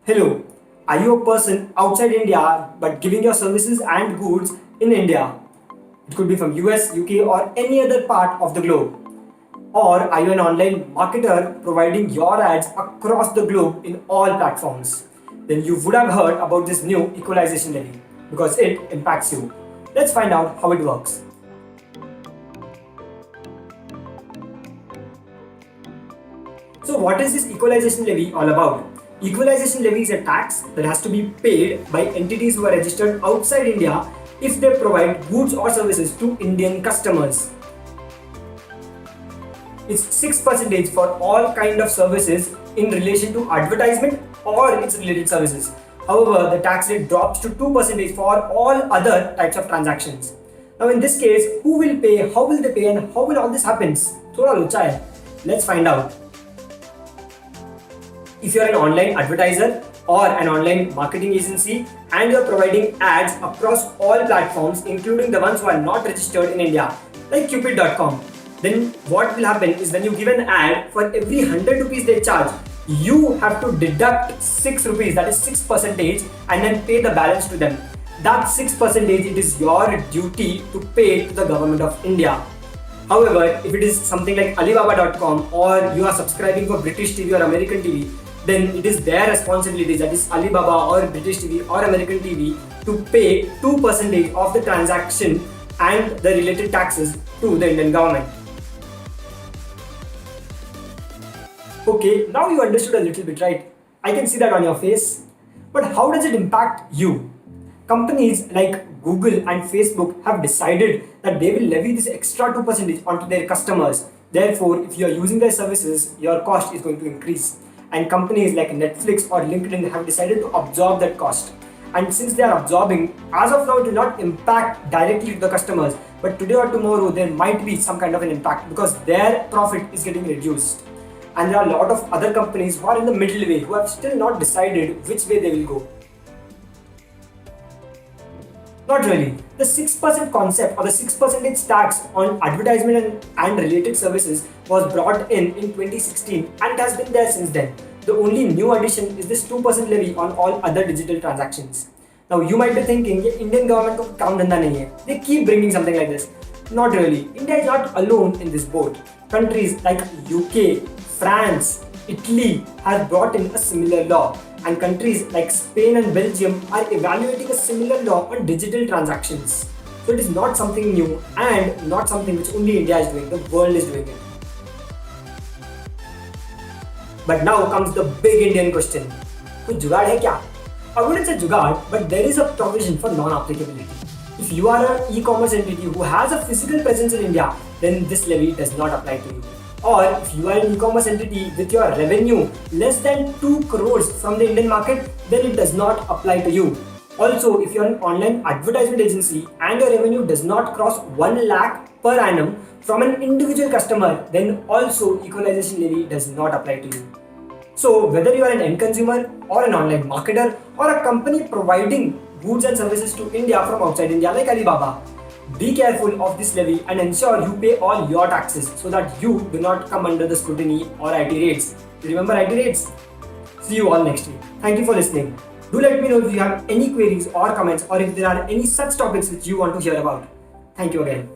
Hello, are you a person outside India but giving your services and goods in India? It could be from US, UK, or any other part of the globe. Or are you an online marketer providing your ads across the globe in all platforms? Then you would have heard about this new equalization levy because it impacts you. Let's find out how it works. So what is this equalization levy all about? Equalization levy is a tax that has to be paid by entities who are registered outside India if they provide goods or services to Indian customers. It's 6% for all kind of services in relation to advertisement or its related services. However, the tax rate drops to 2% for all other types of transactions. Now in this case, who will pay, how will they pay, and how will all this happen? Thoda locha hai. Let's find out. If you're an online advertiser or an online marketing agency and you're providing ads across all platforms, including the ones who are not registered in India, like Cupid.com, then what will happen is when you give an ad, for every 100 rupees they charge, you have to deduct 6 rupees, that is 6%, and then pay the balance to them. That 6%, it is your duty to pay to the government of India. However, if it is something like Alibaba.com or you are subscribing for British TV or American TV, then it is their responsibility, that is Alibaba or British TV or American TV, to pay 2% of the transaction and the related taxes to the Indian government. Okay, now you understood a little bit, right? I can see that on your face. But how does it impact you? Companies like Google and Facebook have decided that they will levy this extra 2% onto their customers. Therefore, if you are using their services, your cost is going to increase. And companies like Netflix or LinkedIn have decided to absorb that cost. And since they are absorbing, as of now it will not impact directly to the customers, but today or tomorrow there might be some kind of an impact because their profit is getting reduced. And there are a lot of other companies who are in the middle way, who have still not decided which way they will go. Not really. The 6% concept or the 6% tax on advertisement and related services was brought in 2016 and it has been there since then. The only new addition is this 2% levy on all other digital transactions. Now you might be thinking, Indian government ko kaam dhanda nahi hai. They keep bringing something like this. Not really. India is not alone in this boat. Countries like UK, France, Italy have brought in a similar law, and countries like Spain and Belgium are evaluating a similar law on digital transactions. So it is not something new and not something which only India is doing, the world is doing it. But now comes the big Indian question. Koi jugaad hai kya? I wouldn't say jugaad, but there is a provision for non-applicability. If you are an e-commerce entity who has a physical presence in India, then this levy does not apply to you. Or if you are an e-commerce entity with your revenue less than 2 crores from the Indian market, then it does not apply to you. Also, if you are an online advertisement agency and your revenue does not cross 1 lakh per annum from an individual customer, then also equalization levy does not apply to you. So whether you are an end consumer or an online marketer or a company providing goods and services to India from outside India like Alibaba, be careful of this levy and ensure you pay all your taxes so that you do not come under the scrutiny or IT raids. Remember IT raids? See you all next week. Thank you for listening. Do let me know if you have any queries or comments or if there are any such topics which you want to hear about. Thank you again.